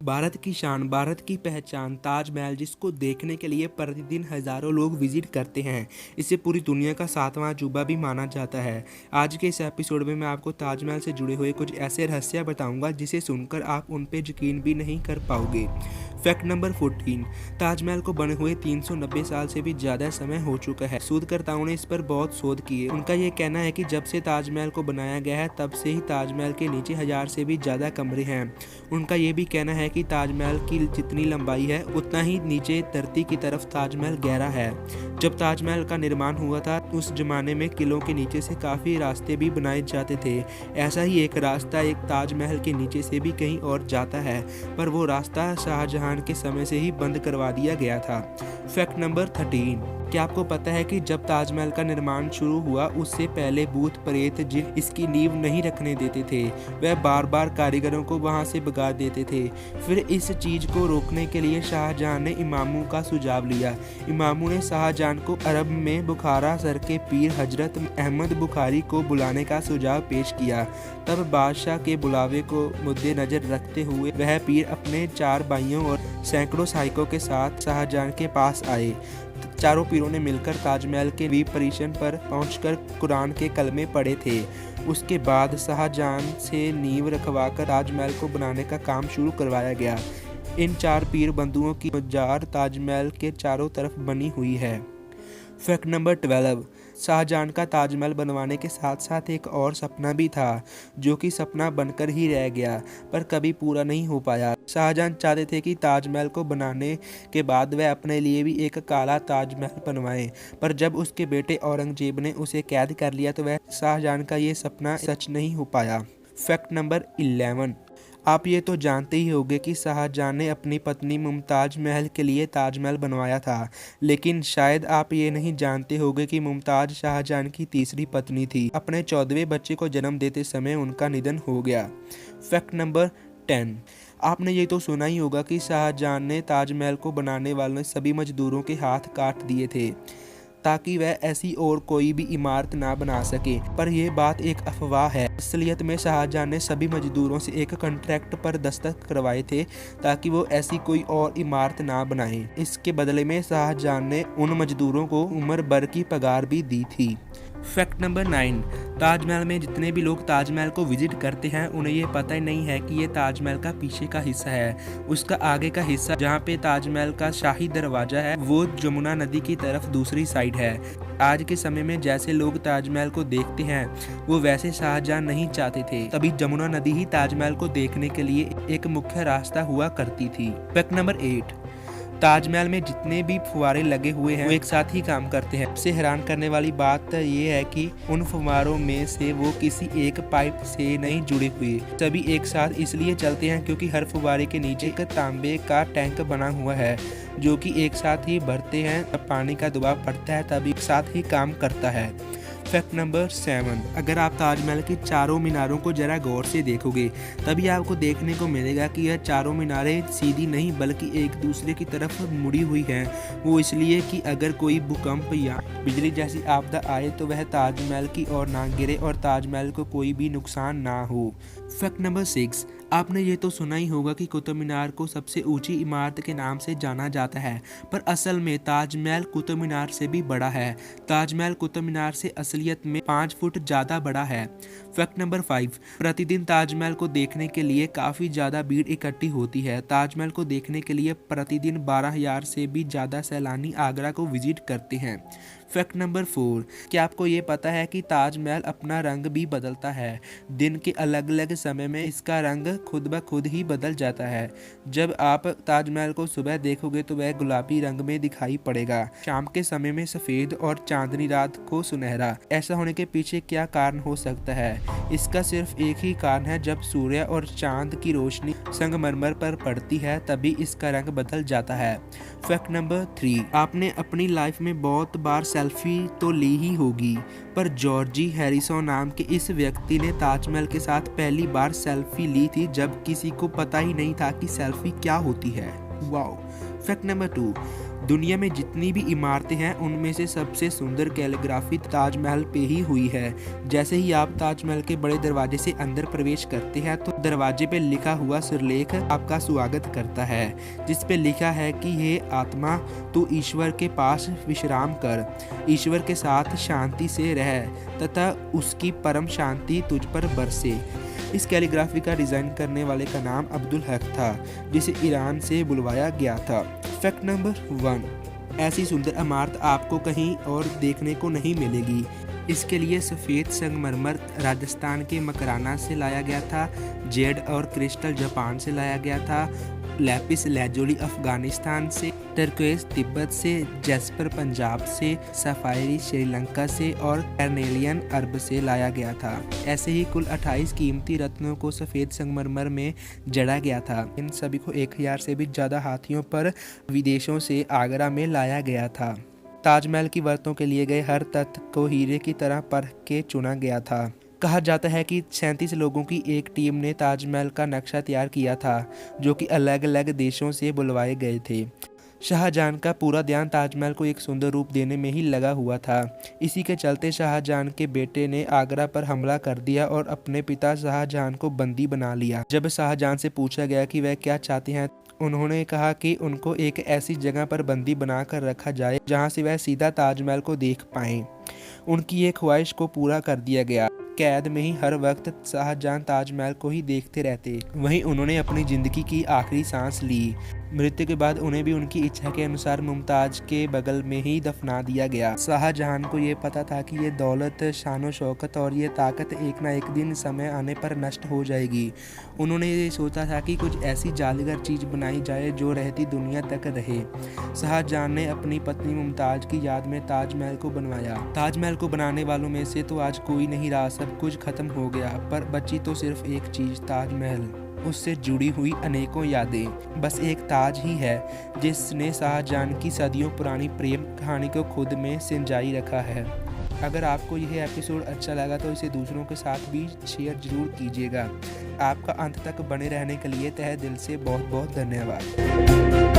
भारत की शान, भारत की पहचान ताजमहल, जिसको देखने के लिए प्रतिदिन हजारों लोग विजिट करते हैं। इसे पूरी दुनिया का 7वां अजूबा भी माना जाता है। आज के इस एपिसोड में मैं आपको ताजमहल से जुड़े हुए कुछ ऐसे रहस्य बताऊंगा जिसे सुनकर आप उन पे यकीन भी नहीं कर पाओगे। फैक्ट नंबर 14, ताजमहल को बने हुए 390 साल से भी ज़्यादा समय हो चुका है। शोधकर्ताओं ने इस पर बहुत शोध किए। उनका ये कहना है कि जब से ताजमहल को बनाया गया है तब से ही ताजमहल के नीचे 1000 से भी ज़्यादा कमरे हैं। उनका ये भी कहना है कि ताजमहल की जितनी लंबाई है उतना ही नीचे धरती की तरफ ताजमहल गहरा है। जब ताजमहल का निर्माण हुआ था उस जमाने में किलों के नीचे से काफ़ी रास्ते भी बनाए जाते थे। ऐसा ही एक रास्ता एक ताजमहल के नीचे से भी कहीं और जाता है, पर वो रास्ता शाहजहां के समय से ही बंद करवा दिया गया था। फैक्ट नंबर 13, क्या आपको पता है कि जब ताजमहल का निर्माण शुरू हुआ उससे पहले भूत प्रेत जिन इसकी नींव नहीं रखने देते थे, वह बार बार कारीगरों को वहां से भगा देते थे। फिर इस चीज को रोकने के लिए शाहजहां ने इमामों का सुझाव लिया। इमामों ने शाहजहां को अरब में बुखारा सर के पीर हजरत अहमद बुखारी को बुलाने का सुझाव पेश किया। तब बादशाह के बुलावे को मुद्देनजर रखते हुए वह पीर अपने 4 भाइयों और सैकड़ों सहायकों के साथ शाहजहां के पास आए। चारों पीरों ने मिलकर ताजमहल के परिसर पर पहुंचकर कुरान के कलमे पढ़े थे। उसके बाद शाहजहां से नींव रखवाकर ताजमहल को बनाने का काम शुरू करवाया गया। इन 4 पीर बंधुओं की मजार ताजमहल के चारों तरफ बनी हुई है। फैक्ट नंबर 12, शाहजहां का ताजमहल बनवाने के साथ साथ एक और सपना भी था, जो कि सपना बनकर ही रह गया पर कभी पूरा नहीं हो पाया। शाहजहां चाहते थे कि ताजमहल को बनाने के बाद वह अपने लिए भी एक काला ताजमहल बनवाएं, पर जब उसके बेटे औरंगजेब ने उसे कैद कर लिया तो वह शाहजहां का ये सपना सच नहीं हो पाया। फैक्ट नंबर 11, आप ये तो जानते ही होंगे कि शाहजहां ने अपनी पत्नी मुमताज महल के लिए ताजमहल बनवाया था, लेकिन शायद आप ये नहीं जानते होंगे कि मुमताज शाहजहां की तीसरी पत्नी थी। अपने 14वें बच्चे को जन्म देते समय उनका निधन हो गया। फैक्ट नंबर 10, आपने ये तो सुना ही होगा कि शाहजहां ने ताजमहल को बनाने वाले सभी मजदूरों के हाथ काट दिए थे ताकि वह ऐसी और कोई भी इमारत ना बना सके, पर यह बात एक अफवाह है। असलियत में शाहजहां ने सभी मजदूरों से एक कॉन्ट्रैक्ट पर दस्तखत करवाए थे ताकि वो ऐसी कोई और इमारत ना बनाए। इसके बदले में शाहजहां ने उन मजदूरों को उम्र भर की पगार भी दी थी। फैक्ट नंबर 9, ताजमहल में जितने भी लोग ताजमहल को विजिट करते हैं उन्हें ये पता ही नहीं है कि ये ताजमहल का पीछे का हिस्सा है। उसका आगे का हिस्सा जहाँ पे ताजमहल का शाही दरवाजा है वो जमुना नदी की तरफ दूसरी साइड है। आज के समय में जैसे लोग ताजमहल को देखते हैं वो वैसे शाहजहां नहीं चाहते थे, तभी जमुना नदी ही ताजमहल को देखने के लिए एक मुख्य रास्ता हुआ करती थी। फैक्ट नंबर 8, ताजमहल में जितने भी फुवारे लगे हुए हैं वो एक साथ ही काम करते हैं। सबसे हैरान करने वाली बात ये है कि उन फुवारों में से वो किसी एक पाइप से नहीं जुड़े हुए, सभी एक साथ इसलिए चलते हैं क्योंकि हर फुवारे के नीचे एक तांबे का टैंक बना हुआ है जो कि एक साथ ही भरते हैं। जब पानी का दबाव पड़ता है तभी एक साथ ही काम करता है। फैक्ट नंबर 7, अगर आप ताजमहल की चारों मीनारों को जरा गौर से देखोगे तभी आपको देखने को मिलेगा कि यह चारों मीनारें सीधी नहीं बल्कि एक दूसरे की तरफ मुड़ी हुई हैं। वो इसलिए कि अगर कोई भूकंप या बिजली जैसी आपदा आए तो वह ताजमहल की ओर ना गिरे और ताजमहल को कोई भी नुकसान ना हो। फैक्ट नंबर 6, आपने ये तो सुना ही होगा कि कुतुब मीनार को सबसे ऊंची इमारत के नाम से जाना जाता है, पर असल में ताजमहल कुतुब मीनार से भी बड़ा है। ताजमहल कुतुब मीनार से असलियत में 5 फुट ज़्यादा बड़ा है। फैक्ट नंबर 5, प्रतिदिन ताजमहल को देखने के लिए काफ़ी ज़्यादा भीड़ इकट्ठी होती है। ताजमहल को देखने के लिए प्रतिदिन 12,000 से भी ज़्यादा सैलानी आगरा को विजिट करते हैं। फैक्ट नंबर 4, क्या आपको ये पता है कि ताजमहल अपना रंग भी बदलता है? दिन के अलग अलग समय में इसका रंग खुद ब खुद ही बदल जाता है। जब आप ताजमहल को सुबह देखोगे तो वह गुलाबी रंग में दिखाई पड़ेगा, शाम के समय में सफ़ेद और चांदनी रात को सुनहरा। ऐसा होने के पीछे क्या कारण हो सकता है? इसका सिर्फ एक ही कारण है, जब सूर्य और चांद की रोशनी संगमरमर पर पड़ती है तभी इसका रंग बदल जाता है। फैक्ट नंबर 3, आपने अपनी लाइफ में बहुत बार सेल्फी तो ली ही होगी, पर जॉर्जी हैरिसन नाम के इस व्यक्ति ने ताजमहल के साथ पहली बार सेल्फी ली थी जब किसी को पता ही नहीं था कि सेल्फी क्या होती है। वाओ। फैक्ट नंबर 2, दुनिया में जितनी भी इमारतें हैं उनमें से सबसे सुंदर कैलीग्राफी ताजमहल पे ही हुई है। जैसे ही आप ताजमहल के बड़े दरवाजे से अंदर प्रवेश करते हैं तो दरवाजे पे लिखा हुआ सिरलेख आपका स्वागत करता है, जिस पे लिखा है कि हे आत्मा, तू ईश्वर के पास विश्राम कर, ईश्वर के साथ शांति से रह तथा उसकी परम शांति तुझ पर बरसे। इस कैलीग्राफी का डिज़ाइन करने वाले का नाम अब्दुल हक था, जिसे ईरान से बुलवाया गया था। फैक्ट नंबर 1, ऐसी सुंदर इमारत आपको कहीं और देखने को नहीं मिलेगी। इसके लिए सफ़ेद संगमरमर राजस्थान के मकराना से लाया गया था, जेड और क्रिस्टल जापान से लाया गया था, लैपिस लैजुली अफगानिस्तान से, टर्कोइज तिब्बत से, जैस्पर पंजाब से, सफ़ायरी श्रीलंका से और कार्नेलियन अरब से लाया गया था। ऐसे ही कुल 28 कीमती रत्नों को सफ़ेद संगमरमर में जड़ा गया था। इन सभी को 1000 से भी ज़्यादा हाथियों पर विदेशों से आगरा में लाया गया था। ताजमहल की वरतों के लिए गए हर तत्व को हीरे की तरह परख के चुना गया था। कहा जाता है कि 37 लोगों की एक टीम ने ताजमहल का नक्शा तैयार किया था, जो कि अलग अलग देशों से बुलवाए गए थे। शाहजहां का पूरा ध्यान ताजमहल को एक सुंदर रूप देने में ही लगा हुआ था। इसी के चलते शाहजहां के बेटे ने आगरा पर हमला कर दिया और अपने पिता शाहजहां को बंदी बना लिया। जब शाहजहां से पूछा गया कि वह क्या चाहते हैं, उन्होंने कहा कि उनको एक ऐसी जगह पर बंदी बनाकर रखा जाए जहां से वह सीधा ताजमहल को देख पाएं। उनकी ये ख्वाहिश को पूरा कर दिया गया। कैद में ही हर वक्त शाहजहां ताजमहल को ही देखते रहते। वहीं उन्होंने अपनी ज़िंदगी की आखिरी सांस ली। मृत्यु के बाद उन्हें भी उनकी इच्छा के अनुसार मुमताज के बगल में ही दफना दिया गया। शाहजहां को ये पता था कि ये दौलत, शानो शौकत और ये ताकत एक ना एक दिन समय आने पर नष्ट हो जाएगी। उन्होंने ये सोचा था कि कुछ ऐसी जादूगर चीज़ बनाई जाए जो रहती दुनिया तक रहे। शाहजहां ने अपनी पत्नी मुमताज की याद में ताजमहल को बनवाया। ताजमहल को बनाने वालों में से तो आज कोई नहीं रहा, सब कुछ खत्म हो गया, पर बची तो सिर्फ एक चीज़, ताजमहल, उससे जुड़ी हुई अनेकों यादें। बस एक ताज ही है जिसने शाहजहां की सदियों पुरानी प्रेम कहानी को खुद में संजाई रखा है। अगर आपको यह एपिसोड अच्छा लगा तो इसे दूसरों के साथ भी शेयर जरूर कीजिएगा। आपका अंत तक बने रहने के लिए तहे दिल से बहुत बहुत धन्यवाद।